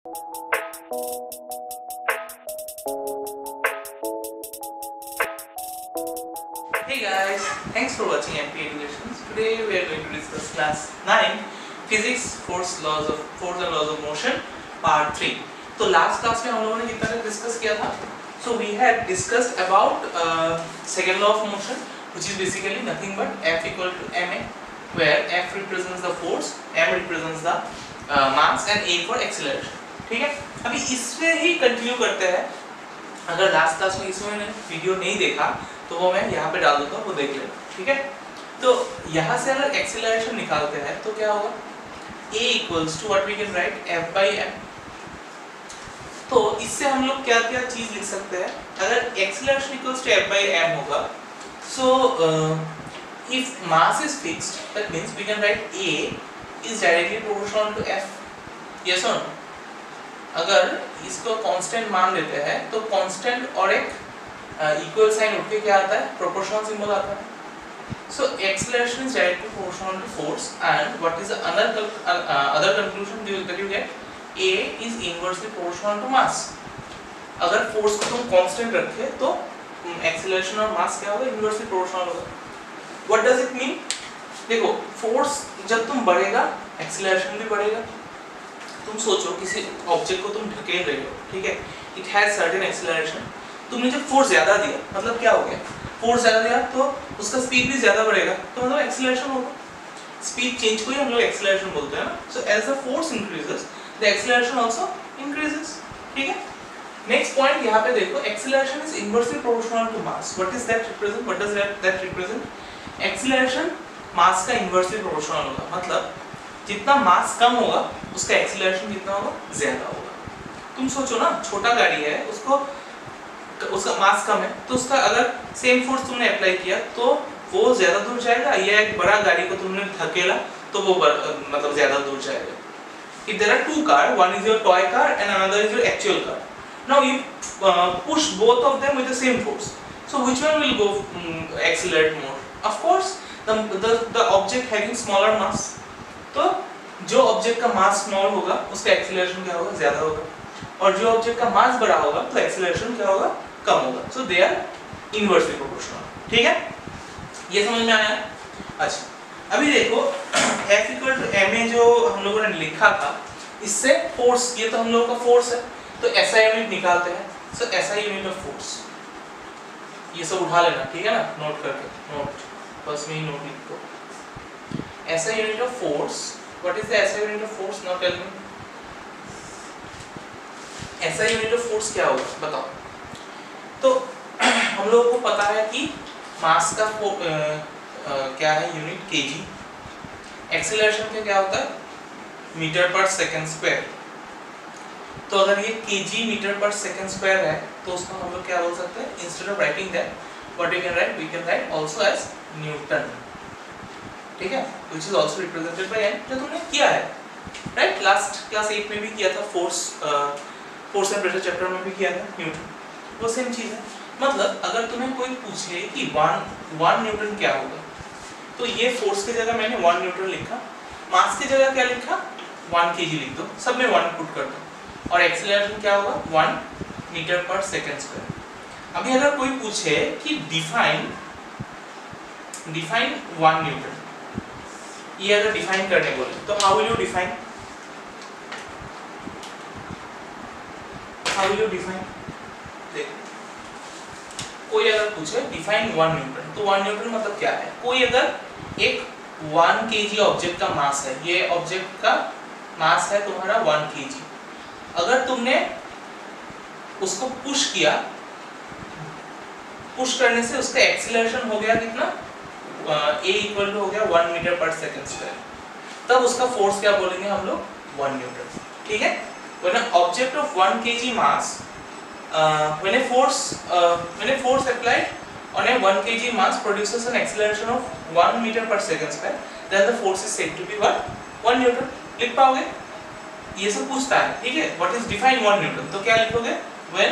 Hey guys, thanks for watching MP Education. Today we are going to discuss class 9 Physics Force and Laws of Motion Part 3. तो last class में हम लोगों ने कितना discuss किया था? So we had discussed about second law of motion, which is basically nothing but F equal to ma, where F represents the force, m represents the mass and a for acceleration. ठीक है? अभी इससे ही continue करते हैं. अगर last class में इसमें video नहीं देखा तो वो मैं यहाँ पे डाल दूंगा, वो देख लेना. ठीक है? तो यहाँ से अगर एक्सेलरेशन निकालते हैं तो क्या होगा? A equals to what we can write F by m. तो इससे हम लोग क्या क्या चीज लिख सकते हैं? अगर acceleration equals to F by m होगा, so if mass is fixed, that means we can write A is directly proportional to F. Yes or no? अगर इसको कांस्टेंट मान लेते हैं तो कांस्टेंट और एक इक्वल साइन उठ के क्या आता है? प्रोपोर्शनल सिंबल आता है. So acceleration is directly proportional to force, and what is the other conclusion that you get? A is inversely proportional to mass. अगर फोर्स को तुम कांस्टेंट रखे तो एक्सेलरेशन और मास क्या होगा? इनवर्सली प्रोपोर्शनल होगा. What does it mean? देखो, फोर्स जब तुम बढ़ेगा एक्सेलरेशन भी बढ़ेगा. तुम सोचो किसी ऑब्जेक्ट को तुम ढकेल रहे हो, ठीक है? It has certain acceleration. तुमने जब फोर्स ज्यादा दिया, मतलब क्या हो गया? फोर्स ज्यादा दिया तो उसका स्पीड भी ज्यादा बढ़ेगा, तो मतलब एक्सेलरेशन होगा. स्पीड चेंज को ही हम लोग एक्सेलरेशन बोलते हैं ना. So as the force increases the acceleration also increases. ठीक है? नेक्स्ट पॉइंट यहाँ पे देखो, acceleration is inversely proportional to mass. What is that represent? What does that represent? Acceleration mass का इनवर्सली प्रोपोर्शनल होगा. मतलब जितना मास कम होगा उसका एक्सेलरेशन कितना होगा? ज्यादा होगा. तुम सोचो ना, छोटा गाड़ी है, उसका मास कम है, तो उसका अगर सेम फोर्स तुमने अप्लाई किया तो वो ज्यादा दूर जाएगा, या एक बड़ा गाड़ी को तुमने धकेला तो वो मतलब ज्यादा दूर जाएगा. If there are two cars, one is your toy car and another is your actual car. Now you push both of them with the same force. So which one will go accelerate more? Of course, the object having smaller mass. तो जो object का mass small होगा उसका acceleration क्या होगा? ज्यादा होगा. और जो ऑब्जेक्ट का मास बड़ा होगा तो एक्सेलरेशन क्या होगा? कम होगा. सो दे आर इनवर्सली प्रोपोर्शनल. ठीक है? ये समझ में आया? अच्छा, अभी देखो F इक्वल टू ma जो हम लोगों ने लिखा था, इससे फोर्स, ये तो हम लोगों का फोर्स है, तो SI यूनिट निकालते हैं. सो SI यूनिट ऑफ फोर्स, ये सब उठा लेना, ठीक है ना? नोट करके, नोट बस में ही नोट लिखो. SI unit of force. What is the SI unit of force? Now tell me. SI unit of force क्या होगा? बताओ. तो हम लोगों को पता है कि मास का क्या है यूनिट? kg. एक्सेलरेशन का क्या होता है? मीटर पर सेकंड स्क्वायर. तो अगर ये kg मीटर पर सेकंड स्क्वायर है तो उसको हम लोग क्या बोल सकते हैं? Instead of writing that, what we can write? We can write also as newton. ठीक है? which is also represented by n, जो तुमने किया है, राइट? लास्ट क्लास 8 में भी किया था, फोर्स एंड प्रेशर चैप्टर में भी किया था, न्यूटन. वो सेम चीज है. मतलब अगर तुम्हें कोई पूछे कि 1 न्यूटन क्या होगा, तो ये फोर्स की जगह मैंने 1 न्यूटन लिखा, मास की जगह क्या लिखा? 1 kg लिख दो, सब में 1 पुट कर दो, और एक्सेलरेशन क्या होगा? 1 मीटर पर सेकंड स्क्वायर. अभी अगर कोई पूछे कि डिफाइन 1 न्यूटन, ये अगर डिफाइन करने बोले तो हाउ विल यू डिफाइन? देख, कोई अगर पूछे डिफाइन 1 न्यूटन, तो 1 न्यूटन मतलब क्या है? कोई अगर एक 1 kg ऑब्जेक्ट का मास है, ये ऑब्जेक्ट का मास है तुम्हारा 1 kg. अगर तुमने उसको पुश किया, पुश करने से उसका एक्सेलरेशन हो गया कितना? A इक्वल टू हो गया 1 मीटर पर सेकंड स्क्वायर. तब उसका फोर्स क्या बोलेंगे हम लोग? 1 न्यूटन. ठीक है? When an object of 1 kg mass, when a force applied on a 1 kg mass produces an acceleration of 1 meter per second square, then the force is said to be what? 1 Newton. लिख पाओगे? ये सब पूछता है, ठीक है? What is define 1 Newton? तो क्या लिखोगे? When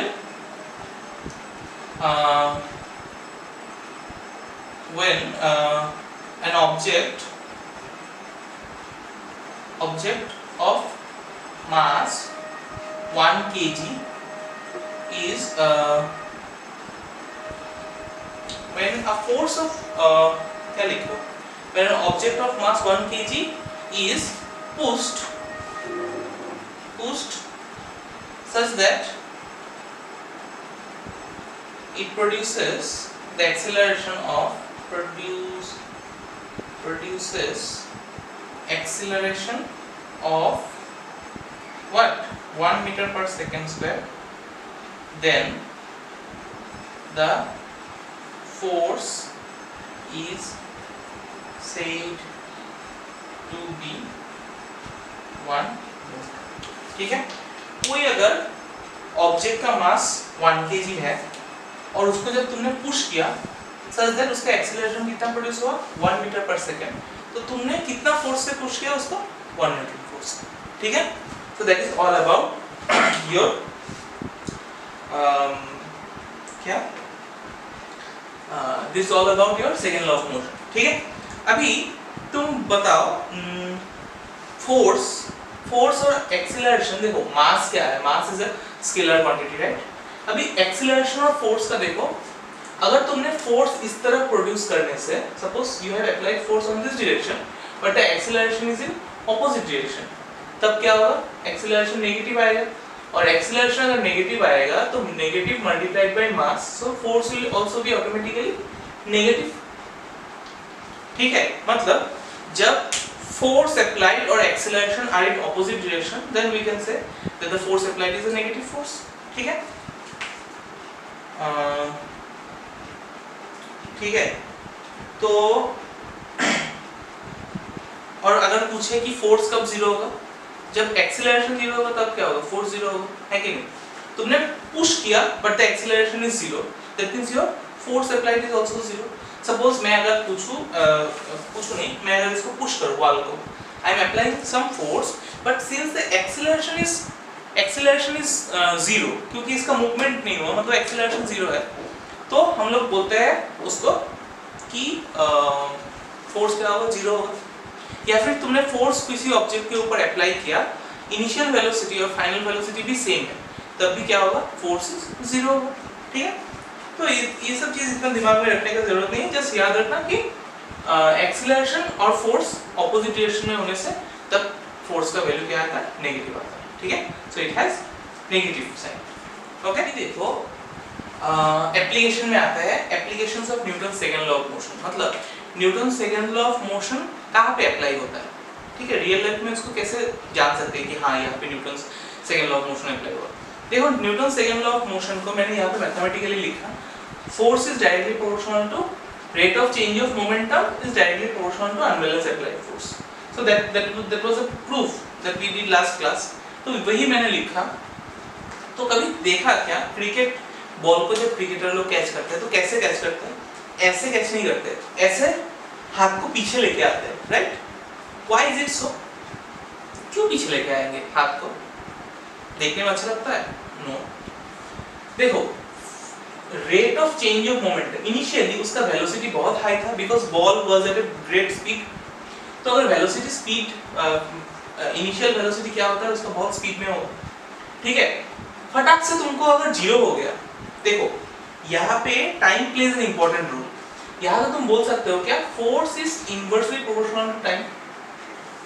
an object of mass 1 kg is when a force of क्या लिखो, when an object of mass 1 kg is pushed such that it produces the acceleration of what, 1 meter per second square, then the force is said to be 1 mole. ठीक है, कोई अगर object का मास 1 kg है और उसको जब तुमने पुश किया सच दैट उसका एक्सीलरेशन कितना प्रोड्यूस हुआ 1 मीटर पर सेकंड, तो तुमने कितना फोर्स से पुश किया उसको 1 न्यूटन फोर्स। ठीक है, so that is all about your क्या this all about your second law of motion. ठीक है, अभी तुम बताओ फोर्स और एक्सीलरेशन, देखो मास क्या है, mass is a scalar quantity right. अभी एक्सीलरेशन और फोर्स का देखो, अगर तुमने फोर्स इस तरह प्रोड्यूस करने से, suppose you have applied force on this direction but the acceleration is in opposite direction, तब क्या होगा, एक्सीलरेशन नेगेटिव आएगा, और एक्सीलरेशन अगर नेगेटिव आएगा तो negative multiplied by mass, so force will also be automatically negative. ठीक है, मतलब जब force applied or acceleration are in opposite direction, then we can say that the force applied is a negative force. ठीक है, ठीक है, तो और अगर पूछे कि फोर्स कब जीरो होगा, जब एक्सीलरेशन जीरो होगा तब क्या होगा, फोर्स जीरो होगा, है कि नहीं। तुमने पुश किया but the acceleration is zero, that means your force applied is also zero. Suppose मैं अगर पूछूं नहीं, मैं अगर इसको पुश करूं वॉल को, I am applying some force but since the acceleration is zero, क्योंकि इसका मूवमेंट नहीं हुआ, मतलब एक्सीलरेशन जीरो है, तो हम लोग बोलते हैं उसको कि फोर्स क्या होगा, जीरो होगा। या फिर तुमने फोर्स किसी ऑब्जेक्ट के ऊपर अप्लाई किया, इनिशियल वेलोसिटी और फाइनल वेलोसिटी भी सेम है, तब भी क्या होगा, फोर्स इज जीरो होगा। ठीक है, तो ये सब चीज इतना दिमाग में रखने की जरूरत नहीं है, जस्ट याद रखना कि एक्सीलरेशन और फोर्स ऑपोजिट डायरेक्शन में होने से तब फोर्स का वैल्यू क्या आता है, नेगेटिव आता है। ठीक है, so it has negative sign. Okay, देखो एप्लीकेशन में आता है applications of Newton second law of motion, मतलब Newton second law of motion कहाँ पे अप्लाई होता है। ठीक है, रियल लाइफ में उसको कैसे जान सकते हैं कि हाँ यहाँ पे Newton second law of motion apply हुआ। देखो Newton second law of motion को मैंने यहाँ पे मैथमेटिकली लिखा, force is directly proportional to rate of change of momentum is directly proportional to unbalanced applied force. So that was a proof that we did last class, तो वही मैंने लिखा। तो कभी देखा क्या, क्रिकेट बॉल को जब क्रिकेटर लोग कैच करते हैं तो कैसे कैच करते हैं, ऐसे कैच नहीं करते, ऐसे हाथ को पीछे लेके आते हैं, right. Why is it so, क्यों पीछे लेके आएंगे हाथ को, देखने में अच्छा लगता है, नो। देखो rate of change of momentum, initially उसका वेलोसिटी बहुत हाई था because ball was at a great speed. तो अगर वेलोसिटी स्पीड इनिशियल वेलोसिटी क्या होता है, उसका बहुत स्पीड में होगा। ठीक है, फटाक से तुमको अगर जीरो हो गया, देखो यहाँ पे time plays an important role. यहाँ तो तुम बोल सकते हो क्या, force is inversely proportional to time,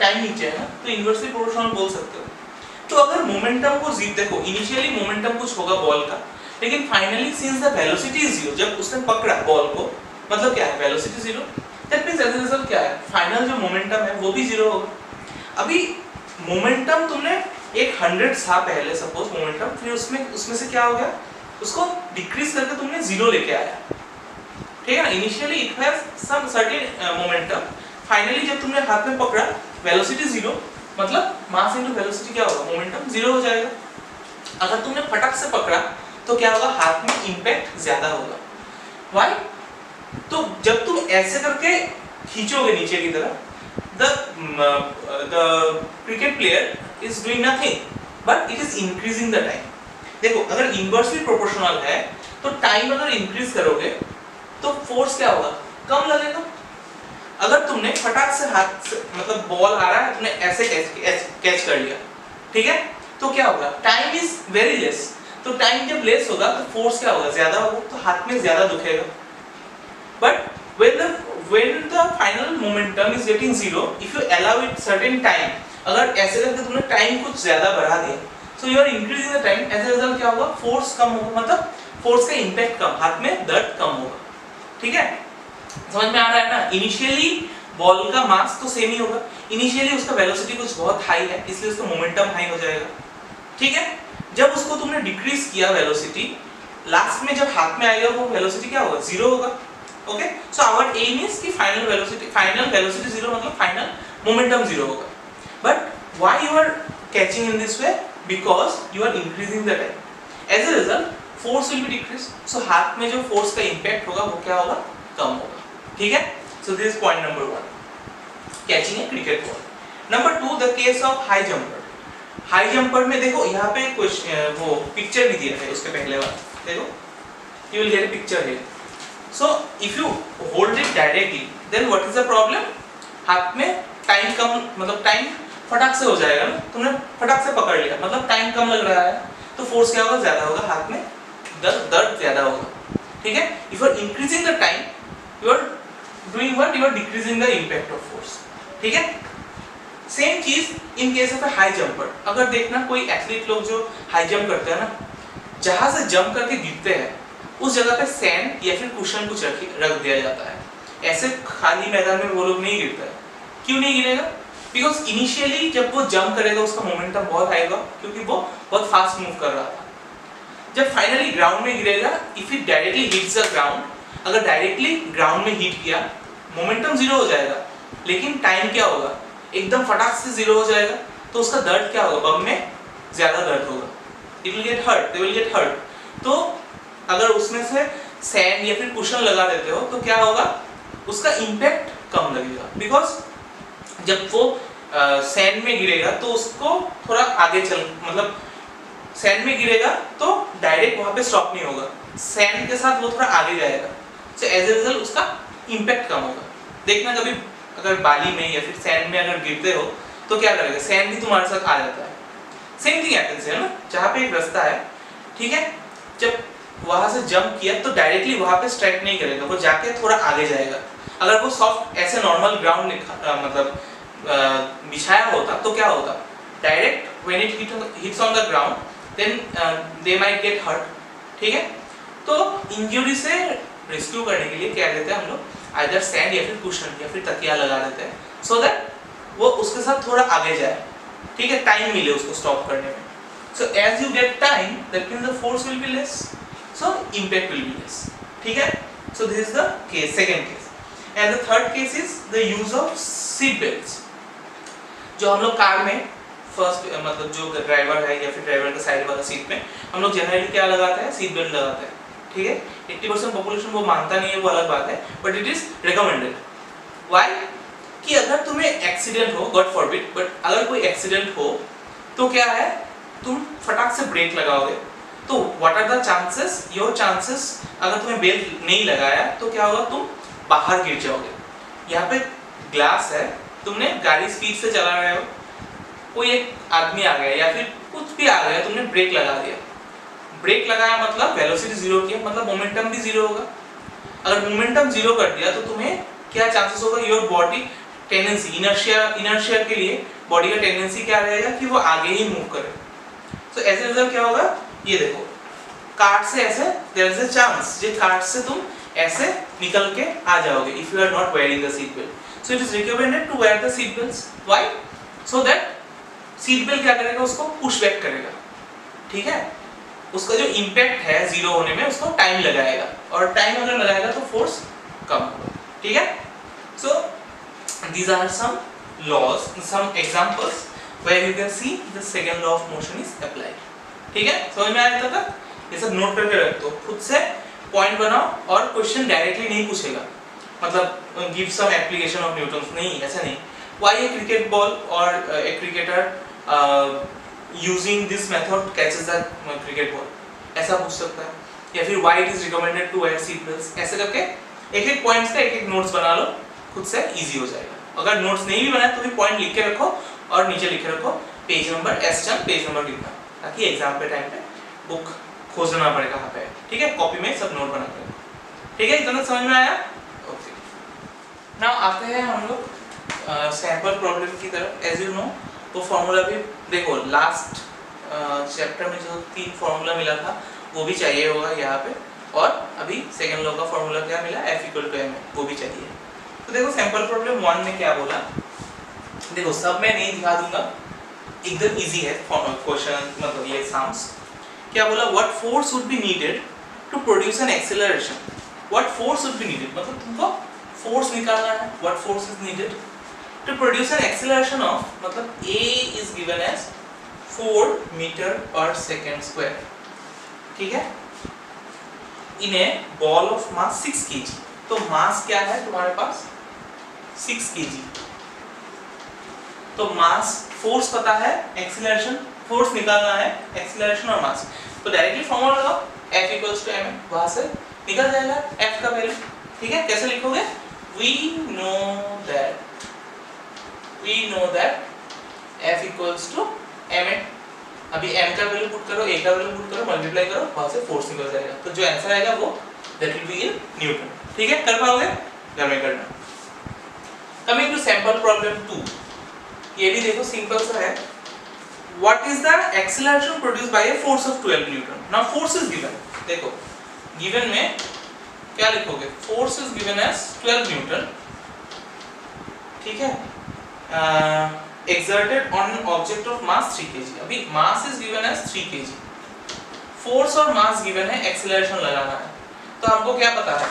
time नीचे है ना, तो इनवर्सली प्रोपोर्शनल बोल सकते हो। तो अगर मोमेंटम को देखो, इनिशियली मोमेंटम कुछ होगा बॉल का, लेकिन finally since the velocity is zero, जब उसने पकड़ा बॉल को, मतलब क्या है, velocity zero, that means as a result क्या है, फाइनल जो मोमेंटम है वो भी जीरो होगा। अभी मोमेंटम तुमने एक 100 था पहले सपोज मोमेंटम, फिर उसमें से क्या हो गया, उसको डिक्रीज करके तुमने जीरो लेके आया। ठीक है ना, initially it has some certain momentum, finally जब तुमने हाथ में पकड़ा वेलोसिटी जीरो, मतलब मास इनटू वेलोसिटी क्या होगा, मोमेंटम जीरो हो जाएगा। अगर तुमने फटक से पकड़ा तो क्या होगा, हाथ में इंपैक्ट ज्यादा होगा। व्हाई, तो जब तुम ऐसे करके खींचोगे नीचे की तरफ, the cricket player is doing nothing but it is increasing the time। देखो अगर इनवर्सली प्रोपोर्शनल है तो टाइम अगर इंक्रीज करोगे तो फोर्स क्या होगा, कम लगेगा। अगर तुमने फटाक से हाथ से, मतलब बॉल आ रहा है, तुमने ऐसे कैच कर लिया, ठीक है, तो क्या होगा, टाइम इज वेरी लेस, तो टाइम जब लेस होगा तो फोर्स क्या होगा, ज्यादा होगा, तो हाथ में ज्यादा दुखेगा। But when the final momentum is getting zero, if you allow it certain time, अगर ऐसे करके तुमने टाइम कुछ ज्यादा बढ़ा दिया, so you are increasing the time, as a result क्या होगा, फोर्स कम होगा, मतलब फोर्स का इंपैक्ट कम, हाथ में दर्द कम होगा। ठीक है, समझ में आ रहा है ना। इनिशियली बॉल का मास तो सेम ही होगा, इनिशियली उसका वेलोसिटी कुछ बहुत हाई है, इसलिए उसका मोमेंटम हाई हो जाएगा। ठीक है, जब उसको तुमने डिक्रीज किया वेलोसिटी, लास्ट में जब हाथ में आएगा वो वेलोसिटी क्या होगा, जीरो होगा। Okay, so our aim is कि फाइनल वेलोसिटी जीरो, मतलब फाइनल मोमेंटम जीरो होगा। But why you are catching in this way, because you are increasing the time, as a result force will be decrease, so हाथ में जो force का impact होगा वो क्या होगा, कम होगा। ठीक है, so this is point number 1, catching A cricket ball. Number 2, the case of high jumper. High jumper में देखो यहाँ पे वो पिक्चर भी दिया है उसके पहले बार, देखो you will get a picture here. So if you hold it directly then what is the problem, हाथ में टाइम कम, मतलब टाइम फटाक से हो जाएगा ना, तुमने फटाक से पकड़ लिया, मतलब टाइम कम लग रहा है, तो फोर्स क्या होगा, ज्यादा होगा, हाथ में दर्द ज्यादा होगा। ठीक है, if you are increasing the time, you are doing what, you are decreasing the impact of force. ठीक है, सेम चीज in case of high jumper. अगर देखना कोई एथलीट लोग जो हाई जंप करते हैं ना, जहां से जंप करके गिरते हैं उस जगह पे सैंड या फिर कुशन कुछ रख दिया जाता है। ऐसे खाली मैदान में वो लोग नहीं गिरता है। क्यों नहीं गिरेगा, बिकॉज इनिशियली जब वो जंप करेगा उसका मोमेंटम बहुत हाई होगा, क्योंकि वो बहुत फास्ट मूव कर रहा था। जब फाइनली ग्राउंड में गिरेगा, if it directly hits the ground, अगर डायरेक्टली ग्राउंड में हिट किया, मोमेंटम जीरो हो जाएगा, लेकिन टाइम क्या होगा, एकदम फटाक से जीरो हो जाएगा, तो उसका दर्द क्या होगा, बम में ज्यादा दर्द होगा, it will get hurt, they will get hurt. तो अगर उसमें से सैंड या फिर कुशन लगा देते हो तो क्या होगा, उसका इंपैक्ट कम लगेगा, बिकॉज जब वो सैंड में गिरेगा तो उसको थोड़ा आगे चल, मतलब सैंड में गिरेगा तो डायरेक्ट वहां पे स्टॉप नहीं होगा, सैंड के साथ वो थोड़ा आगे जाएगा, सो एज ए रिजल्ट उसका इंपैक्ट कम होगा। देखना कभी अगर बाली में या फिर सैंड में अगर गिरते हो तो क्या करेगा, सैंड भी तुम्हारे साथ आ जाता है। सेम थिंग हैपेंस है ना, जहाँ पे एक रास्ता है, ठीक है, जब वहां से जंप किया तो डायरेक्टली वहां पे स्ट्राइक नहीं करेगा, वो जाके थोड़ा आगे जाएगा। अगर वो सॉफ्ट ऐसे नॉर्मल ग्राउंड मतलब बिछाया होता तो क्या होता, direct when it hits on the ground then they might get hurt. ठीक है, तो इंजरी से रेस्क्यू करने के लिए क्या देते हैं हम लोग, आइदर सैंड या फिर कुशन या फिर तकिया लगा देते हैं, सो दैट वो उसके साथ थोड़ा आगे जाए। ठीक है, टाइम मिले उसको स्टॉप करने में। So as you get time that means the force will be less, so impact will be less. ठीक है, so this is the case, second case, and the third case is the use of seat belts. जो हम लोग car में first मतलब जो driver है या फिर ड्राइवर का साइड वाला सीट में हम लोग जनरली क्या लगाते हैं, सीट बेल्ट लगाते हैं। ठीक है, 80% पॉपुलेशन वो मानता नहीं है, वो अलग बात है, but it is recommended. Why, कि अगर तुम्हें एक्सीडेंट हो, गॉड फॉरबिड, बट अगर कोई एक्सीडेंट हो तो क्या है, तुम फटाक से ब्रेक लगाओगे, तो what are the chances, your chances, अगर तुम्हें बेल्ट नहीं लगाया तो क्या होगा, तुम बाहर गिर जाओगे। यहाँ पे ग्लास है, तुमने गाड़ी स्पीड से चला रहे हो, कोई एक आदमी आ गया या फिर कुछ भी आ गया, तुमने ब्रेक लगा दिया, ब्रेक लगाया मतलब वेलोसिटी जीरो किया, मतलब मोमेंटम भी जीरो होगा। अगर मोमेंटम जीरो कर दिया तो तुम्हें क्या चांसेस होगा, योर बॉडी टेंडेंसी, इनर्शिया के लिए बॉडी का टेंडेंसी क्या रहेगा कि वो आगे ही मूव करे। सो एज ए रिजल्ट क्या होगा, ये देखो कार्ड से ऐसे देयर इज अ चांस जे कार्ड से तुम ऐसे निकल के आ जाओगे if you are not wearing the seat belt. So it is recommended to wear the seat belts. Why, so that seat belt क्या करेगा, उसको पुश बैक करेगा। ठीक है, उसका जो इंपैक्ट है जीरो होने में उसको टाइम लगाएगा, और टाइम अगर लगाएगा तो फोर्स कम होगा। ठीक है, सो these are some laws, some examples where you can see the second law of motion is applied. ठीक है, समझ में आया तक? ये सब नोट करके रख दो, खुद से पॉइंट बनाओ, और क्वेश्चन डायरेक्टली नहीं पूछेगा, मतलब give some application of Newton's, नहीं, ऐसा नहीं। Why a cricket ball or a cricketer using this method catches the cricket ball, ऐसा पूछ सकता है, या फिर why it is recommended to wear seat belts, ऐसे करके एक एक पॉइंट्स का एक एक नोट्स बना लो, खुद से इजी हो जाएगा। अगर नोट्स नहीं भी बनाए तो भी पॉइंट लिख के रखो और नीचे लिखे रखो, page number Aston page number लिखना, ताकि एग्जाम पे टाइम पे बुक खोजना ना पड़े कहाँ पे है, ठीक है। कॉपी में सब नोट बना कर, ठीक है। इतना समझ में आया? ओके। नाउ आते हैं हम लोग सैंपल प्रॉब्लम की तरफ। एज यू नो वो फॉर्मूला भी देखो, लास्ट चैप्टर में जो 3 फॉर्मूला मिला था वो भी चाहिए होगा यहाँ पे, और अभी सेकंड लॉ का फॉर्मूला क्या मिला, F = ma, वो भी चाहिए। तो देखो सैंपल प्रॉब्लम 1 में क्या बोला, देखो सब मैं नहीं दिखा दूंगा, एकदम इजी है क्वेश्चन, मतलब ये साम्स। क्या बोला, what force would be needed to produce an acceleration. What force would be needed मतलब तुमको फोर्स निकालना है, what force is needed to produce an acceleration of, मतलब a is given as 4 metre पर सेकंड स्क्वायर, ठीक है, in a ball of mass 6 kg। तो मास क्या है तुम्हारे पास, 6 kg। तो मास, फोर्स पता है, एक्सीलरेशन, फोर्स निकालना है, एक्सीलरेशन और मास। तो डायरेक्टली फॉर्मूला लगाओ, F = ma, वहां से निकल जाएगा F का वैल्यू, ठीक है। कैसे लिखोगे, we know that F = ma। अभी m का वैल्यू पुट करो, a का वैल्यू पुट करो, मल्टीप्लाई करो, वहां से फोर्स निकल जाएगा। तो जो आंसर आएगा वो that will be in newton, ठीक है। कर पाओगे, घर में करना। कमिंग टू सैंपल प्रॉब्लम 2, ये भी देखो सिंपल सा है। What is the acceleration produced by a force of 12 Newton? Now force is given, देखो given में क्या लिखोगे, force is given as 12 Newton, ठीक है, exerted on an object of mass 3 kg। अभी mass is given as 3 kg, force और mass given है, acceleration लगाना है। तो हमको क्या पता है,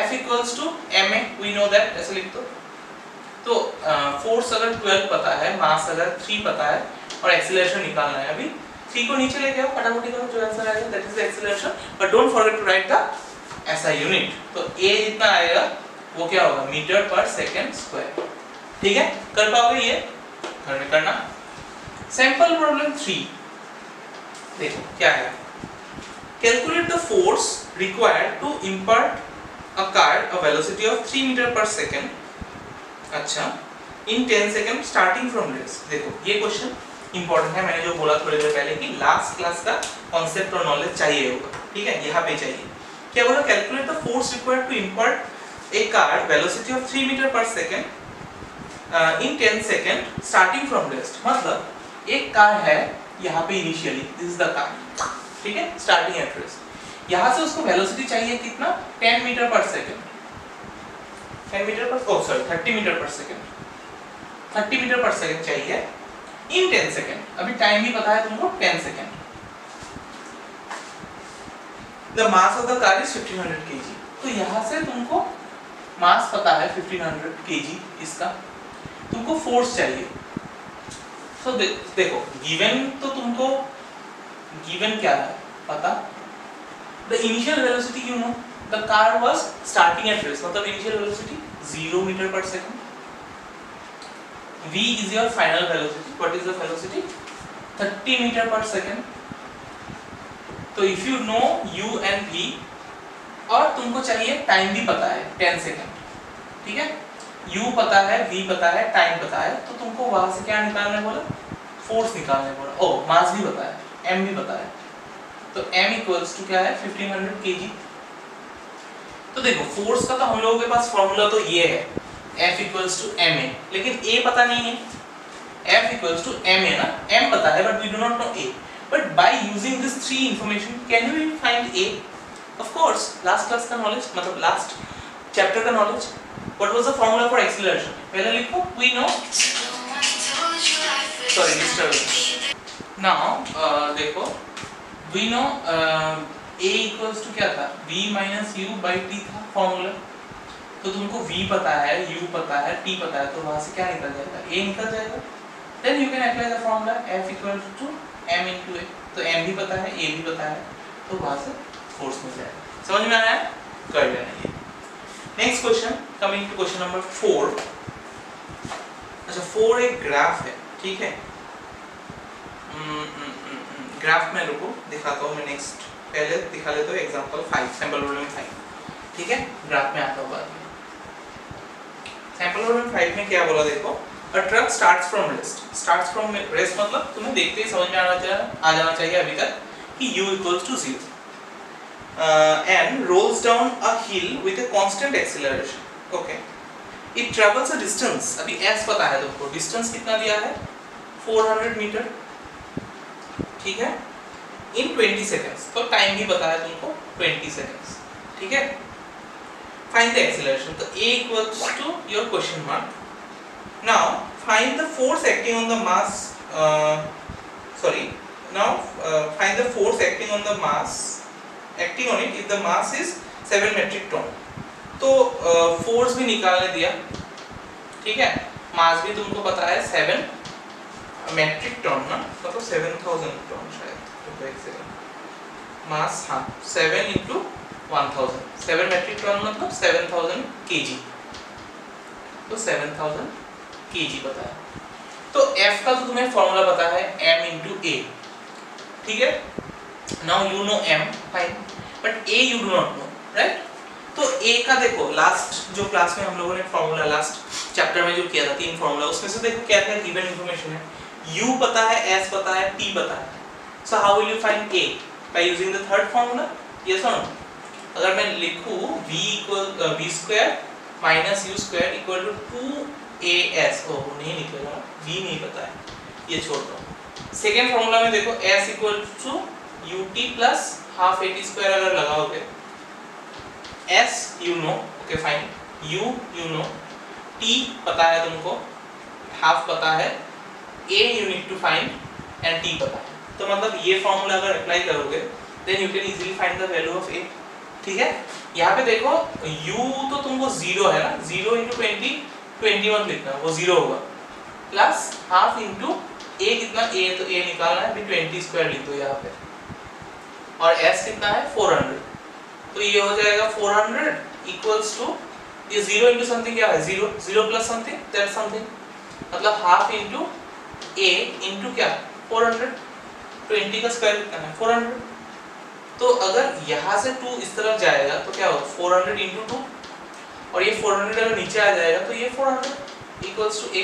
F = ma, we know that, ऐसे लिख दो। तो फोर्स अगर 12 पता है, मास अगर 3 पता है, और एक्सीलरेशन निकालना है। अभी 3 को नीचे लेके आओ, फटाफट करो, जो आंसर आएगा that is the acceleration, but don't forget to write the SI unit. तो a जितना आएगा वो क्या होगा, मीटर पर सेकंड स्क्वायर, ठीक है। कर पाओगे ये, घर में करना। सैंपल प्रॉब्लम 3 देखो क्या है, calculate the force required to import a car a velocity of 3 metre पर सेकंड, अच्छा, in 10 second starting from rest. देखो ये क्वेश्चन इंपॉर्टेंट है, मैंने जो बोला थोड़ी देर पहले कि लास्ट क्लास का कॉन्सेप्ट और नॉलेज चाहिए होगा, ठीक है, यहाँ पे चाहिए। क्या बोला, calculate the force required to import a car velocity of 3 metre पर second in 10 second starting from rest. मतलब एक कार है यहाँ पे initially, this is the car, ठीक है, स्टार्टिंग एट रेस्ट। यहाँ से उसको वेलोसिटी चाहिए कितना, 10 मीटर पर सेकंड, 10 मीटर पर, ओह सॉरी 30 मीटर पर सेकंड, 30 मीटर पर सेकंड चाहिए इन 10 सेकंड। अभी टाइम भी पता है तुमको, 10 second. The mass of the car is 1500 kg। तो यहाँ से तुमको मास पता है 1500 kg इसका, तुमको फोर्स चाहिए। तो देखो गिवन, तो तुमको गिवन क्या है पता, the initial velocity you know, the car was starting at rest, मतलब initial velocity 0 meter per second, v is your final velocity, what is the velocity, 30 meter per second। तो if you know u and v, और तुमको चाहिए time भी पता है 10 second, ठीक है, u पता है, v पता है, टाइम पता है, तो तुमको वहां से क्या निकालने बोला, फोर्स निकालने बोला। ओ मास भी पता है, m भी पता है, तो m = क्या है, 1500 kg। तो देखो फोर्स का तो हम लोगों के पास फॉर्मूला तो ये है, F = ma, लेकिन a पता नहीं है, F = ma ना, m पता है but we do not know a, but by using this 3 information can we find a? Of course last class का नॉलेज, मतलब लास्ट चैप्टर का knowledge. What was the formula for acceleration, पहले लिखो, we know, sorry disturbance. Now देखो we know a = क्या था, v - u/t था formula. तो तुमको v पता है, u पता है, t पता है, तो वहां से क्या निकल जाएगा, a निकल जाएगा। Then you can apply the formula F = m × a। तो m भी पता है, a भी पता है, तो वहां से फोर्स मिल जाएगा। समझ में आया, कर लेना ये। Next question, coming to question number 4। अच्छा 4 एक ग्राफ है, ठीक है, ग्राफ में रुको दिखाता हूँ मैं, नेक्स्ट पहले दिखा लेते हो एग्जांपल 5, सैंपल प्रॉब्लम 5, ठीक है, ग्राफ में आता हूँ बाद में। सैंपल प्रॉब्लम 5 में क्या बोला देखो, A truck starts from rest. Starts from rest मतलब तुम्हें देखते ही समझ में आ जाना चाहिए अभी तक कि u equals to 0. And rolls down a hill with a constant acceleration. Okay. It travels a distance. अभी s पता है तुमको. Distance कितना दिया है? 400 मीटर. ठीक है? In 20 seconds. तो टाइम भी पता है तुमको 20 seconds. ठीक है? Find the acceleration. तो a equals to your question mark. Now find the force acting on the mass. Find the force acting on the mass. Acting on it if the mass is 7 metric ton. तो force भी निकालने दिया. ठीक है? मास भी तुमको पता है 7 मेट्रिक टन ना, मतलब 7000 टन शायद. मास हाँ 7 into 1000. 7 मेट्रिक टन मतलब 7000 kg. तो 7000 kg पता है. तो F का तो तुम्हें फॉर्मूला पता है m into a. ठीक है? Now you know m, fine, but a you do not know, right? तो a का देखो लास्ट जो क्लास में हम लोगों ने फॉर्मूला लास्ट चैप्टर में जो किया था 3 फॉर्मूला, उसमें से देखो क्या क्या गिवन इंफॉर्मेशन है. u पता है, s पता है, t पता है. So how will you find a? By using the third formula? Yes or no? अगर मैं लिखूं v square minus u square equal to 2as, ओह नहीं निकलेगा, v नहीं पता है, ये छोड़ दो. सेकेंड फॉर्मूला में देखो s equal to ut plus half at square अगर लगाओगे, s you know, okay fine, u you know, t पता है तुमको, half पता है, a you need to find and t पता है. तो मतलब ये फॉर्मूला अगर अप्लाई करोगे then you can easily find the value of a. ठीक है? यहाँ पे देखो u तो तुमको 0 है ना, 0 into 20 21 लिखना, वो 0 होगा, प्लस हाफ इंटू a कितना, a तो a निकालना है, फिर 20 स्क्वायर लिख दो यहाँ पे, और s कितना है 400. तो ये हो जाएगा 400 इक्वल्स टू, ये 0 इंटू समथिंग क्या है, 0 प्लस समथिंग दैट समथिंग, मतलब हाफ इंटू a इंटू क्या 400. 20 का स्क्वायर कितना है 400. तो अगर यहाँ से 2 इस तरफ जाएगा तो क्या होगा 400 इंटू 2, और ये 400 अगर नीचे आ जाएगा तो ये 400 इक्वल्स टू a.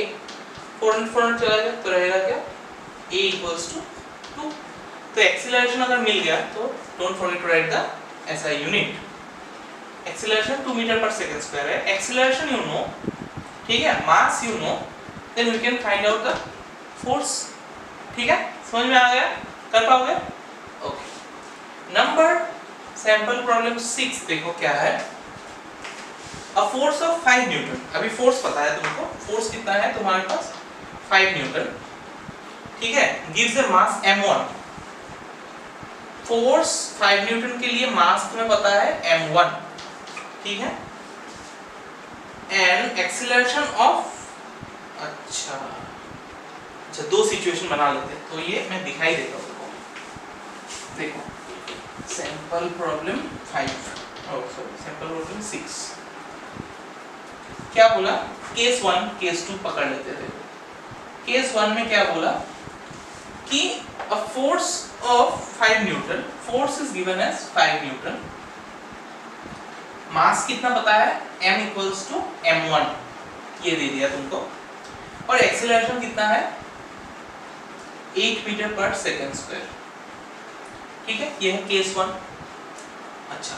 400 चला जाएगा तो रहेगा क्या a इक्वल्स टू 2. तो एक्सीलरेशन अगर मिल गया तो don't forget to write the SI unit. Acceleration 2 meter पर सेकंड स्क्वायर है. एक्सीलरेशन यू नो, ठीक है, mass you know, then we can find out the force. ठीक है, समझ में आ गया, कर पाओगे? ओके. नंबर सैंपल प्रॉब्लम 6 देखो क्या है. A force of 5 Newton. अभी फोर्स पता है तुमको, फोर्स कितना है तुम्हारे पास 5 न्यूटन. ठीक है, gives a mass m1. Force 5 Newton के लिए मास तुम्हें पता है m1. ठीक है, एंड एक्सीलरेशन ऑफ, अच्छा दो सिचुएशन बना लेते हैं, तो ये मैं दिखाई देता हूँ. देखो सैंपल प्रॉब्लम 5, सैंपल प्रॉब्लम 6 क्या बोला, केस 1 केस 2 पकड़ लेते थे. केस 1 में क्या बोला कि a force of 5 newton, force is given as 5 newton, mass कितना पता है m equals to m1, ये दे दिया तुमको, और एक्सीलरेशन कितना है 8 मीटर पर सेकंड स्क्वायर. ठीक है, ये है केस 1. अच्छा,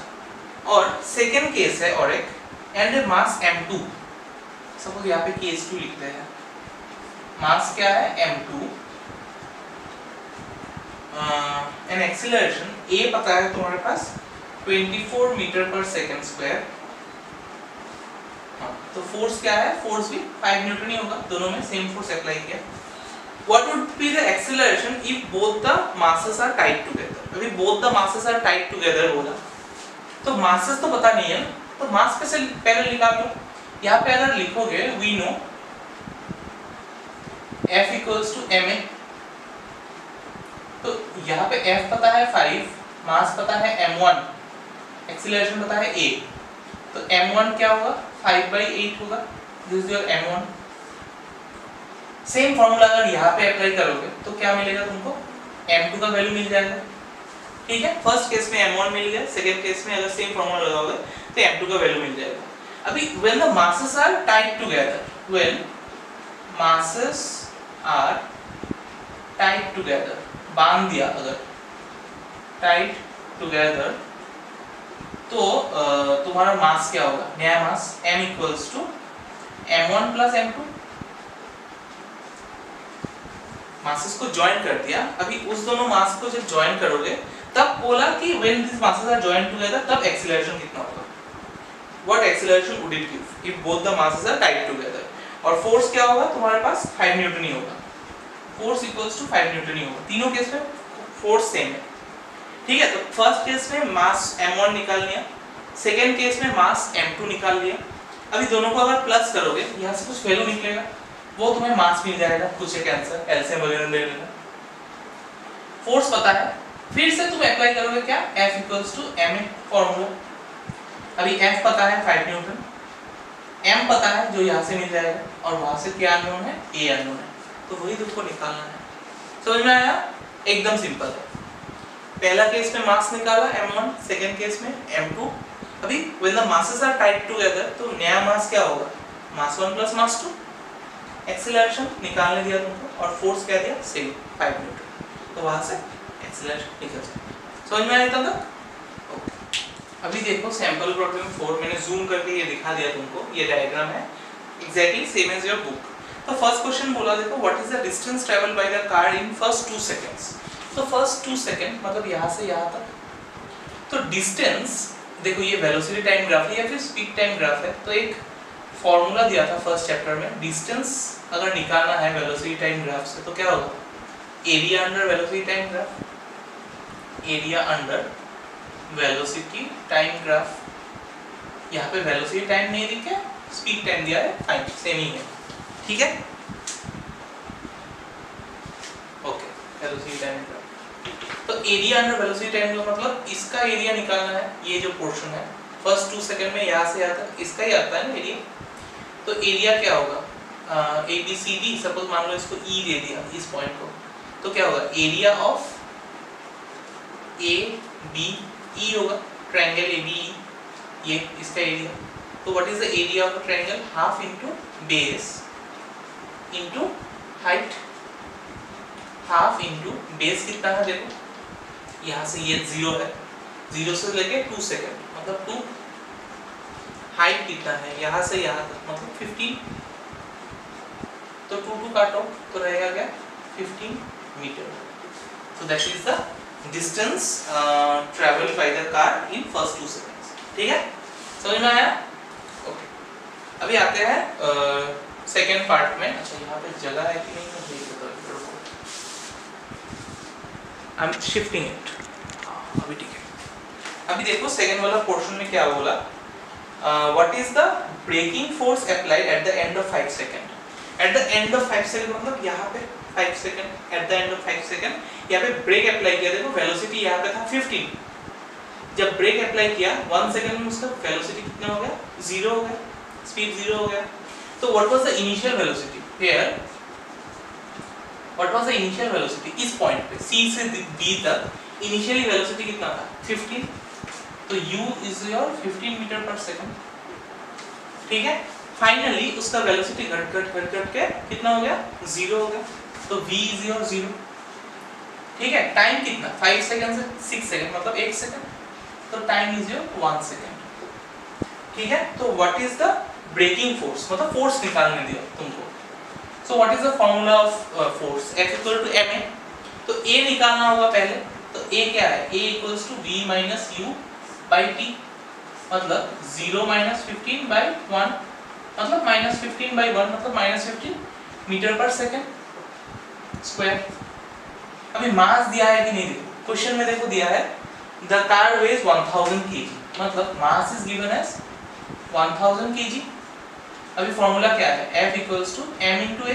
और सेकंड केस है और एक, एंड मास m2. सपोज यहाँ पे केस 2 लिखते हैं, मास क्या है m2, एंड एक्सीलरेशन a पता है तुम्हारे पास 24 मीटर पर सेकंड स्क्वायर. तो फोर्स क्या है, फोर्स भी 5 न्यूटन ही होगा, दोनों में सेम फोर्स अप्लाई किया. What would be the acceleration if both the masses are tied together? अभी both the masses are tied together बोला, तो masses तो पता नहीं है ना, तो मास पे से पहले निकाल लो. यहाँ पे अगर लिखोगे we know F equals to ma, तो यहाँ पे F पता है 5, मास पता है m1, एक्सीलरेशन पता है a, तो m1 क्या होगा 5/8 होगा. This is your m1. Same formula अगर यहाँ पे अप्लाई करोगे तो क्या मिलेगा तुमको, m2 का वैल्यू मिल जाएगा. ठीक है, फर्स्ट केस में m1 मिल गया, सेकंड केस में अगर सेम फॉर्मूला लगाओगे तो m2 का वैल्यू मिल जाएगा. अभी when the masses are tied together, when masses are tied together, बांध दिया अगर tied together, तो तुम्हारा मास क्या होगा, नया mass m equals to m1 plus m2। Masses को ज्वाइन कर दिया, अभी उस दोनों मास को जब ज्वाइन करोगे तब बोला कि when these masses are joined together तब एक्सीलरेशन कितना होगा, what acceleration would it give if both the masses are tied together। और फोर्स क्या होगा तुम्हारे पास 5 न्यूटन ही होगा, फोर्स इक्वल्स टू 5 न्यूटन ही होगा। तीनों केस में फोर्स सेम है, ठीक है। तो फर्स्ट केस में मास m1 निकाल लिया, सेकेंड केस में मास m2 निकाल लिया। अभी दोनों को अगर प्लस करोगे यहाँ से कुछ वैल्यू निकलेगा, वो तुम्हें मास मिल जाएगा, कुछ एक आंसर एलसीएम वगैरह ले लेना। फोर्स पता है, फिर से तुम अप्लाई करोगे क्या, F equals to m formula. अभी F पता है 5 न्यूटन, M पता है जो यहाँ से मिल जाएगा, और वहां से क्या अननोन है, A अननोन है, तो वही तुमको निकालना है। समझ में आया, एकदम सिंपल है। पहला केस में मास निकाला m1, सेकंड केस में m2। अभी when the masses are tied together तो नया मास क्या होगा, मास 1 प्लस मास 2। एक्सीलरेशन निकालने दिया तुमको और फोर्स क्या दिया, सेम 5 न्यूटन, तो वहां से एक्सीलरेशन निकल जाए। समझ में आया तब? अभी देखो सैंपल प्रॉब्लम 4 मैंने जूम करके ये दिखा दिया तुमको, ये डायग्राम है exactly same as your book. तो फर्स्ट क्वेश्चन बोला, देखो what is the distance travel by the car in first 2 seconds. तो फर्स्ट 2 सेकंड मतलब यहाँ से यहाँ तक। तो डिस्टेंस देखो, ये वेलोसिटी टाइम ग्राफ है या फिर स्पीड टाइम ग्राफ है, तो एक फॉर्मूला दिया था फर्स्ट चैप्टर में, डिस्टेंस अगर निकालना है वेलोसिटी टाइम ग्राफ से तो क्या होगा, area under velocity time graph, area under velocity time graph. यहाँ पे वेलोसिटी टाइम नहीं दिखा, स्पीड टाइम दिया है, फाइन सेम ही है, ठीक है। Okay, velocity time graph. तो एरिया अंडर वेलोसिटी टाइम का मतलब इसका एरिया निकालना है, ये जो पोर्शन है फर्स्ट 2 सेकंड में यहाँ से यहाँ तक इसका ही आता है ना एरिया। तो एरिया क्या होगा, A B C D, suppose मान लो इसको ई दे दिया इस पॉइंट को, तो क्या होगा, area of A B E होगा, ट्रायंगल ए बी ई, ये इसका एरिया। तो what is the area of triangle, half into base into height. Half into base कितना है, देखो यहाँ से ये 0 है, 0 से लेके 2 सेकंड मतलब 2। हाइट कितना है, यहाँ से यहाँ तक मतलब 15, तो 2 काटो तो रहेगा क्या, 15 metre. So that is the distance travel by the car in first 2 seconds, ठीक है। समझ में आया? ओके, अभी आते हैं सेकंड पार्ट में। अच्छा, यहाँ पे जगह है कि नहीं मुझे ये बताओ, आई एम शिफ्टिंग इट, अभी ठीक है। अभी देखो सेकंड वाला पोर्शन में क्या बोला, what is the braking force applied at the end of 5 second. At the end of 5 second मतलब यहाँ पे 5 second, at the end of 5 second यहाँ पे ब्रेक अप्लाई किया। देखो वेलोसिटी यहाँ पे था 15, जब ब्रेक अप्लाई किया 1 सेकंड में उसका वेलोसिटी कितना हो गया, 0 हो गया, स्पीड 0 हो गया। तो what was the initial velocity here, what was the initial velocity इस पॉइंट पे C से B तक इनिशियली वेलोसिटी कितना था, 15। तो u इज योर 15 मीटर पर सेकंड, ठीक है। फाइनली उसका वेलोसिटी घट के कितना हो गया, 0 हो गया। तो v इज योर 0, ठीक है। टाइम कितना, 5 सेकंड से 6 सेकंड मतलब 1 सेकंड, तो टाइम इज योर 1 सेकंड, ठीक है। तो what is the braking force, मतलब फोर्स निकालने दिया तुमको। So what is the formula of force, F equal to ma। तो a निकालना होगा पहले, तो a क्या है, a equals to v minus u by t, मतलब 0 माइनस 15 बाई 1 मतलब माइनस 15 बाई 1 मतलब माइनस 15 मीटर पर सेकंड स्क्वायर। अभी मास दिया है कि नहीं, देखो क्वेश्चन में देखो दिया है द कार वेज 1000 kg, मतलब mass is given as 1000 kg। अभी फॉर्मूला क्या है, F equals to m into a।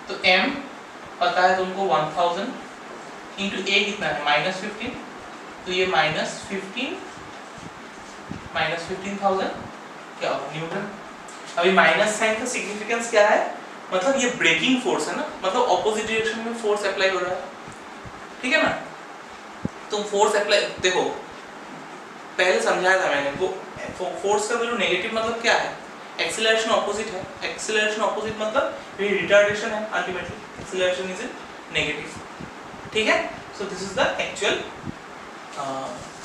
तो m पता है तुमको 1000 इंटू a कितना है, माइनस 15, तो ये माइनस 15,000 क्या होगा, न्यूटन। अभी माइनस साइन का सिग्निफिकेंस क्या है, मतलब ये ब्रेकिंग फोर्स है ना, मतलब ऑपोजिट डायरेक्शन में फोर्स अप्लाई हो रहा है, ठीक है ना। तुम फोर्स अप्लाई, देखो पहले समझाया था मैंने, वो फोर्स का वैल्यू नेगेटिव मतलब क्या है, एक्सीलरेशन ऑपोजिट है, एक्सीलरेशन ऑपोजिट मतलब ये रिटार्डेशन है ultimately, acceleration is in negative, ठीक है। So this is the actual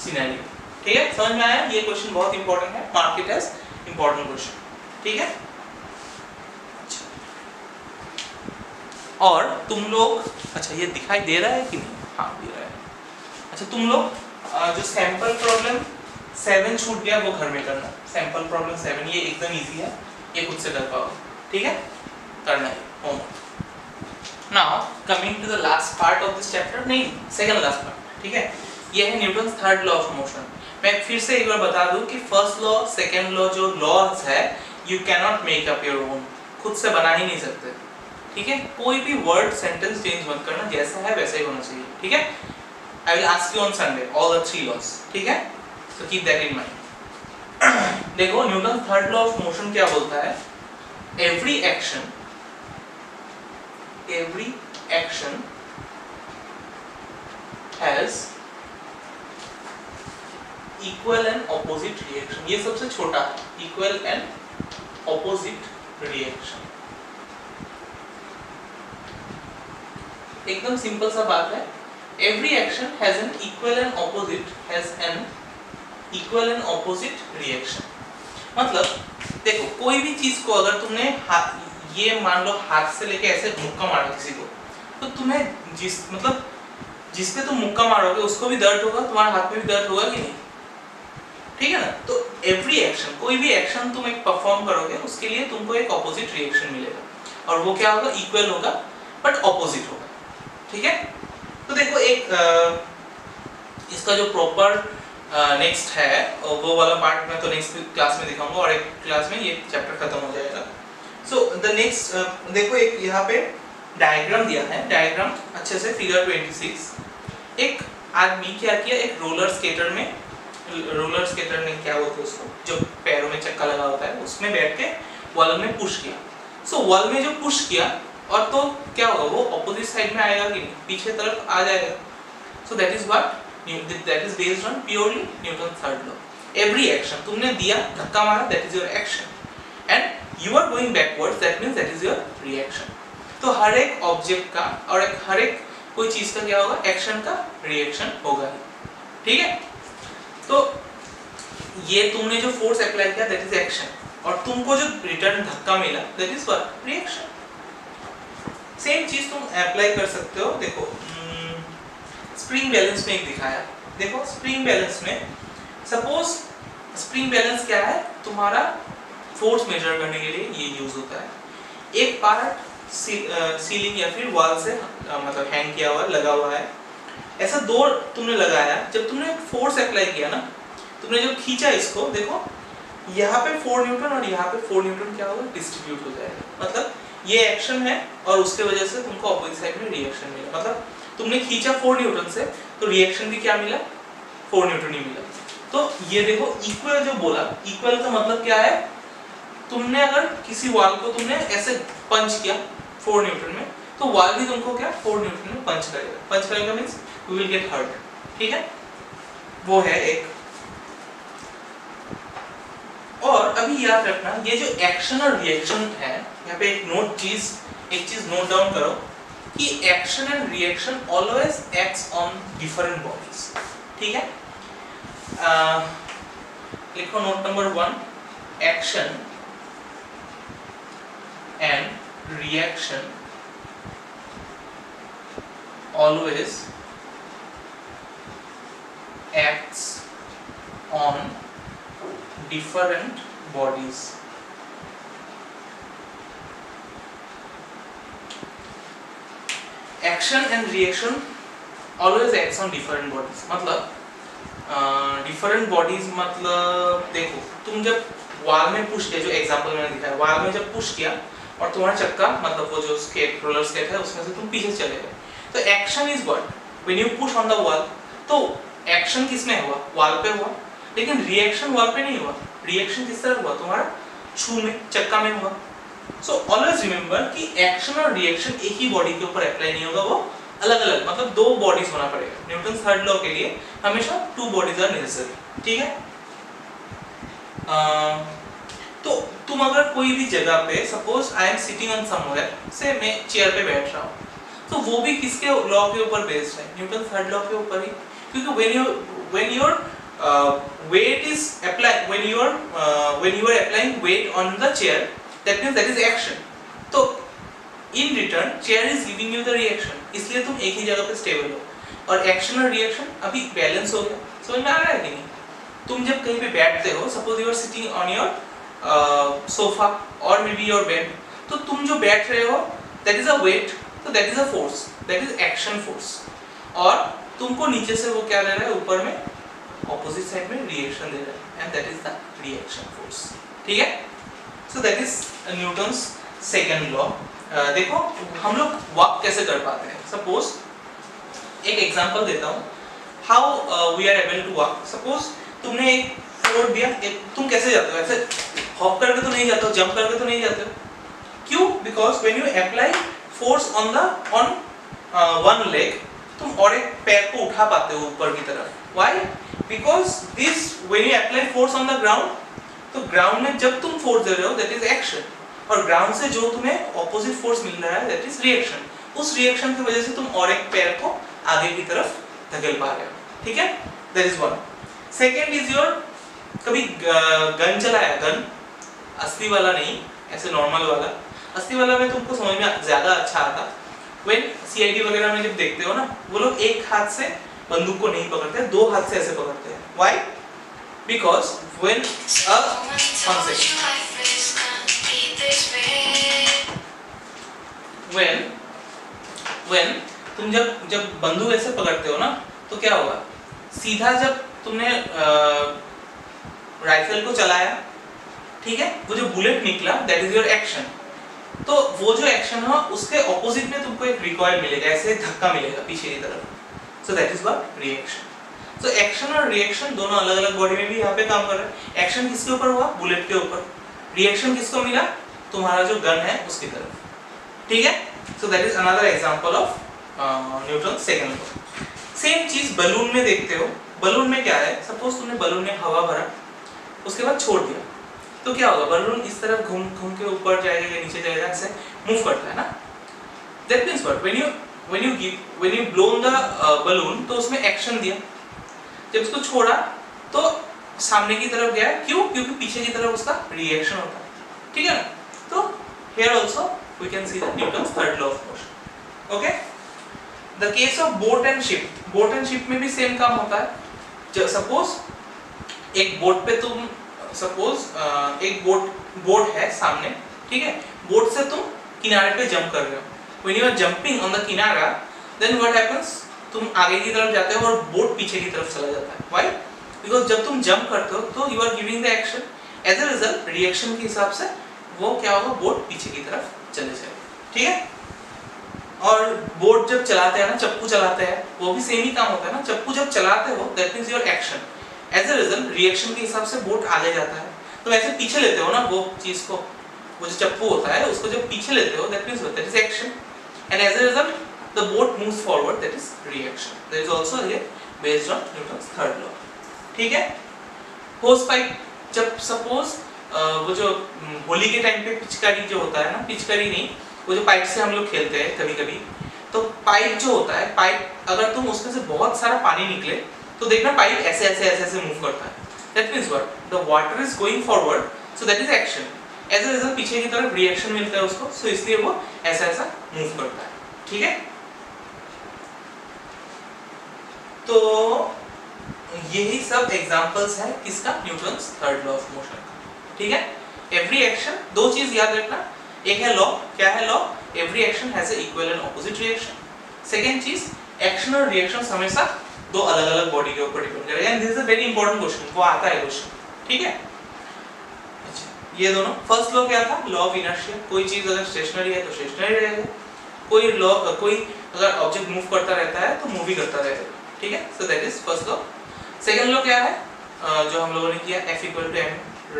scenario, ठीक है, समझ में आया? ये क्वेश्चन बहुत इंपॉर्टेंट है, mark it as important question, ठीक है। और तुम लोग, अच्छा ये दिखाई दे रहा है कि नहीं? हाँ दे रहा है। अच्छा तुम लोग जो सैंपल प्रॉब्लम 7 छूट गया वो घर में करना, सैंपल प्रॉब्लम 7 ये एकदम इजी है, ये खुद से कर पाओ, ठीक है, करना है homework. Now coming to the last part of this chapter, नहीं सेकंड लास्ट पार्ट, ठीक है, ये है Newton's third law of motion. मैं फिर से एक बार बता दूं कि फर्स्ट लॉ सेकंड लॉ जो लॉज है you can not make up your own, खुद से बना ही नहीं सकते, ठीक है। कोई भी वर्ड सेंटेंस चेंज मत करना, जैसा है वैसा ही होना चाहिए, ठीक है। I will ask you on Sunday all the 3 laws, ठीक है, so keep that in mind. देखो Newton third law of motion क्या बोलता है, every action has equal and opposite reaction, ये सबसे छोटा है, इक्वल एंड ऑपोजिट रिएक्शन, एकदम सिंपल सा बात है। Every action has an equal and opposite reaction, मतलब देखो कोई भी चीज को अगर तुमने ये मान लो हाथ से लेके ऐसे मुक्का मारो किसी को, तो तुम्हें जिस पे तुम मुक्का मारोगे उसको भी दर्द होगा, तुम्हारे हाथ में भी दर्द होगा कि नहीं, ठीक है ना। तो एवरी एक्शन, कोई भी एक्शन तुम एक परफॉर्म करोगे उसके लिए तुमको एक ऑपोजिट रिएक्शन मिलेगा, और वो क्या होगा, इक्वल होगा बट ऑपोजिट होगा, ठीक है। तो देखो एक इसका जो प्रॉपर नेक्स्ट है वो वाला पार्ट मैं तो नेक्स्ट क्लास में दिखाऊंगा, और एक क्लास में ये चैप्टर खत्म हो जाएगा। सो द नेक्स्ट देखो एक यहाँ पे डायग्राम दिया है, डायग्राम अच्छे से फिगर 26, एक आदमी क्या किया, एक रोलर स्केटर ने क्या बोलते हैं उसको, जो पैरों में चक्का लगा होता है उसमें बैठ के वॉल में पुश किया। सो वॉल में जो पुश किया और तो क्या होगा, वो ऑपोजिट साइड में आएगा कि नहीं, पीछे तरफ आ जाएगा। So that is based on purely Newton third law. Every action तुमने दिया, धक्का मारा, that is your action, and you are going backwards, that means that is your reaction. तो हर एक ऑब्जेक्ट का और हर एक कोई चीज का क्या होगा, एक्शन का रिएक्शन होगा, ठीक है। तो ये तुमने जो फोर्स अप्लाई किया दैट इज एक्शन, और तुमको जो रिटर्न धक्का मिला that is what, reaction. Same चीज तुम अप्लाई कर सकते हो, देखो स्प्रिंग बैलेंस में एक दिखाया, देखो स्प्रिंग बैलेंस में सपोज स्प्रिंग बैलेंस क्या है, तुम्हारा फोर्स मेजर करने के लिए ये यूज होता है। एक पार्ट सीलिंग या फिर वॉल से मतलब हैंग किया हुआ लगा हुआ है, ऐसा दो तुमने लगाया, जब तुमने फोर्स अप्लाई किया ना, तुमने जो खींचा इसको, देखो यहाँ पे 4 न्यूटन और यहाँ पे 4 न्यूटन क्या होगा, डिस्ट्रीब्यूट हो जाएगा, मतलब ये एक्शन है और उसके वजह से तुमको ऑपोजिट साइड में रिएक्शन मिला, मतलब तुमने खींचा 4 न्यूटन से तो रिएक्शन भी क्या मिला, 4 न्यूटन ही मिला। तो ये देखो इक्वल जो बोला, इक्वल का मतलब क्या है, तुमने अगर किसी वॉल को तुमने ऐसे पंच किया 4 न्यूटन में, तो वॉल भी तुमको क्या 4 न्यूटन में पंच करेगा means you will get hurt, ठीक है, वो है एक। और अभी याद रखना ये जो एक्शन और रिएक्शन है, यहाँ पे एक चीज नोट डाउन करो कि action and reaction always acts on different bodies, ठीक है। लिखो note number 1, action and reaction always acts on different bodies. Action and reaction always acts on different bodies, मतलब different bodies मतलब देखो तुम जब वॉल में पुश किया, जो एग्जांपल मैंने दिखाया, वॉल में जब पुश किया और तुम्हारा चक्का मतलब वो जो स्केट रोलर स्केट है उसमें से तुम पीछे चले गए, तो action is what, when you push on the wall, तो एक्शन किसमें हुआ, वॉल पे हुआ, लेकिन रिएक्शन वॉल पे नहीं हुआ, रिएक्शन किस तरह हुआ, तुम्हारा शू में, चक्का में हुआ। सो ऑलवेज रिमेंबर कि एक्शन और रिएक्शन एक ही बॉडी के ऊपर अप्लाई नहीं होगा, वो अलग अलग, मतलब 2 बॉडीज होना पड़ेगा। न्यूटन थर्ड लॉ के लिए हमेशा 2 बॉडीज आर नेसेसरी, ठीक है। तो तुम अगर कोई भी जगह पे, suppose I am sitting on somewhere, से मैं चेयर पे बैठ रहा हूँ, तो वो भी किसके लॉ के ऊपर बेस्ड है? न्यूटन थर्ड लॉ के ऊपर ही, क्योंकि when your weight is applied, when you are applying weight on the chair, that means that is action. तो in return chair is giving you the reaction, इसलिए तुम एक ही जगह पे स्टेबल हो, और एक्शन और रिएक्शन अभी बैलेंस हो गया। समझ में आ रहा है कि नहीं? तुम जब कहीं पे बैठते हो, suppose you are sitting on your sofa और मे बी योर बेड, तो तुम जो बैठ रहे हो दैट इज अ वेट, तो that is a force, that is action force, और तुमको नीचे से वो क्या दे रहा है, ऊपर में ऑपोजिट साइड में रिएक्शन दे रहा है, and that is the reaction force. ठीक है, so that is Newton's second law. देखो हम लोग वॉक कैसे कर पाते हैं। सपोज एक एग्जांपल देता हूँ, how we are able to walk. Suppose तुमने एक फ्लोर दिया, तुम कैसे जाते हो? ऐसे हॉप करके तो नहीं जाते हो, जंप करके तो नहीं जाते हो। क्यों? Because when you apply force on one leg, तुम और एक पैर को उठा पाते हो ऊपर की तरफ। Why? Because this when you apply force on the ground, तो ग्राउंड में जब तुम फोर्स दे रहे हो दैट इज एक्शन, और ग्राउंड से जो तुम्हें ऑपोजिट फोर्स मिल रहा है दैट इज रिएक्शन। उस रिएक्शन की वजह से तुम और एक पैर को आगे की तरफ धकेल पा रहे हो। ठीक है, that is one. Second is your, कभी गन चलाया, गन असली वाला नहीं, ऐसे नॉर्मल वाला। असली वाला में तुमको समझ में ज्यादा अच्छा आता। व्हेन सीआईडी वगैरह में जब देखते हो ना, वो लोग एक हाथ से बंदूक को नहीं पकड़ते, दो हाथ से ऐसे पकड़ते हैं। व्हाई? बिकॉज व्हेन व्हेन तुम जब बंदूक ऐसे पकड़ते हो ना, तो क्या होगा, सीधा जब तुमने राइफल को चलाया, ठीक है, वो जो बुलेट निकला दैट इज योर एक्शन। तो वो जो एक्शन हो उसके ऑपोजिट में तुमको एक रिकॉइल मिलेगा, ऐसे धक्का मिलेगा पीछे की तरफ। सो that is what reaction. So action और रिएक्शन दोनों अलग अलग बॉडी में भी यहाँ पे काम कर रहे हैं। एक्शन किसके ऊपर हुआ? बुलेट के ऊपर। रिएक्शन किसको मिला? तुम्हारा जो गन है उसकी तरफ। ठीक है, so that is another example of Newton second law. Same चीज बलून में देखते हो। बलून में क्या है, सपोज तुमने बलून में हवा भरा, उसके बाद छोड़ दिया, तो क्या होगा, बलून इस तरफ घूम घूम के ऊपर जाएगा या नीचे जाएगा, ऐसे मूव करता है ना। That means what, when you blown the balloon, तो उसमें एक्शन दिया, जब उसको छोड़ा तो सामने की तरफ गया। क्यों? क्योंकि पीछे की तरफ उसका रिएक्शन होता है। ठीक है ना? तो here also we can see the Newton's third law of motion. Okay, the case of boat and ship, boat and ship में भी सेम काम होता है। सपोज एक बोट पे तुम, सपोज एक बोट है सामने, ठीक है, बोट से तुम किनारे पे जंप कर रहे हो। When you are jumping on the किनारा, देन व्हाट हैपेंस, तुम आगे की तरफ जाते हो और बोट पीछे की तरफ चला जाता है। व्हाई? बिकॉज जब तुम जंप करते हो तो you are giving the action, as a result reaction के हिसाब से वो क्या होगा, बोट पीछे की तरफ चले जाएगा। ठीक है, और बोट जब चलाते हैं ना, चप्पू चलाते हैं, वो भी सेम ही काम होता है ना। चप्पू जब चलाते हो that means your action, as a result reaction के हिसाब से बोट आगे जाता है। तो ऐसे पीछे लेते हो ना वो चीज को, वो जो चप्पू होता है उसको जब पीछे लेते हो that means that is action, and as a result the boat moves forward, that is reaction. That is also here based on Newton's third law. ठीक है, होस पाइप, जब सपोज वो जो होली के टाइम पे पिचकारी जो होता है ना, पिचकारी नहीं, वो जो पाइप से हम लोग खेलते हैं कभी कभी, तो पाइप जो होता है, पाइप अगर तुम उसमें से बहुत सारा पानी निकले तो देखना पाइप ऐसे ऐसे ऐसे ऐसे मूव करता है। That means what, the water is going forward, so that is action, as a result पीछे की तरफ रिएक्शन मिलता है उसको, सो इसलिए वो ऐसा ऐसा मूव करता है। ठीक है, तो यही सब एग्जांपल्स है किसका, Newton's third law of motion. ठीक है, एवरी एक्शन, दो चीज याद रखना, एक है लॉ, क्या है law, every action has a equal and opposite reaction. Second चीज, एक्शन और रिएक्शन हमेशा दो अलग अलग बॉडी के ऊपर डिपेंड करेगा, and this is a very important question, वो आता है क्वेश्चन। ठीक है, अच्छा ये दोनों, फर्स्ट लॉ क्या था, लॉ ऑफ इनर्शिया, कोई चीज अगर स्टेशनरी है तो स्टेशनरी रहेगा, कोई लॉ, कोई अगर ऑब्जेक्ट मूव करता रहता है तो मूव ही करता रहेगा। ठीक है, so that is first law. Second law क्या है, जो हम लोगों ने किया, F equal to m,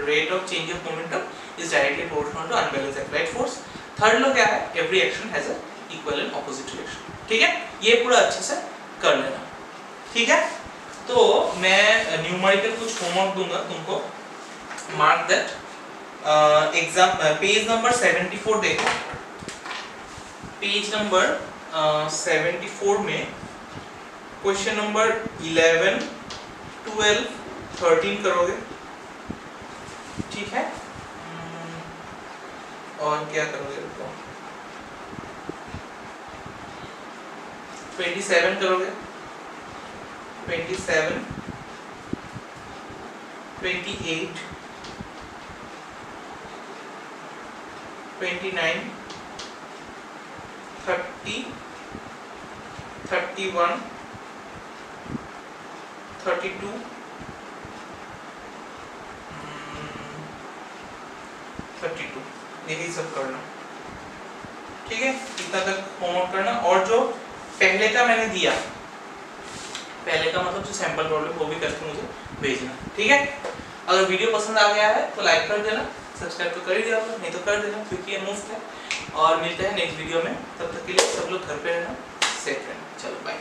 rate of change of momentum is directly proportional to unbalance applied force. Third law क्या है, every action has a equal and opposite reaction. ठीक है, ये पूरा अच्छे से कर लेना। ठीक है, तो मैं न्यूमेरिकल कुछ होमवर्क दूंगा तुमको, mark that, exam page number 74 देखो, पेज नंबर 74 में क्वेश्चन नंबर 11, 12, 13 करोगे, ठीक है। और क्या करोगे, रुको 27 करोगे, 27, 28, 29, 30, 31, 32, 32, यही सब करना, ठीक है। इतना तक होमवर्क करना। और जो पहले का मैंने दिया, पहले का मतलब जो सैंपल प्रॉब्लम, वो भी करके मुझे भेजना, ठीक है। अगर वीडियो पसंद आ गया है तो लाइक कर देना, सब्सक्राइब तो कर ही दिया, नहीं तो कर देना क्योंकि ये मुफ्त है। और मिलते हैं नेक्स्ट वीडियो में, तब तक के लिए सब लोग घर पे रहना, सेफ रहना। चलो बाय।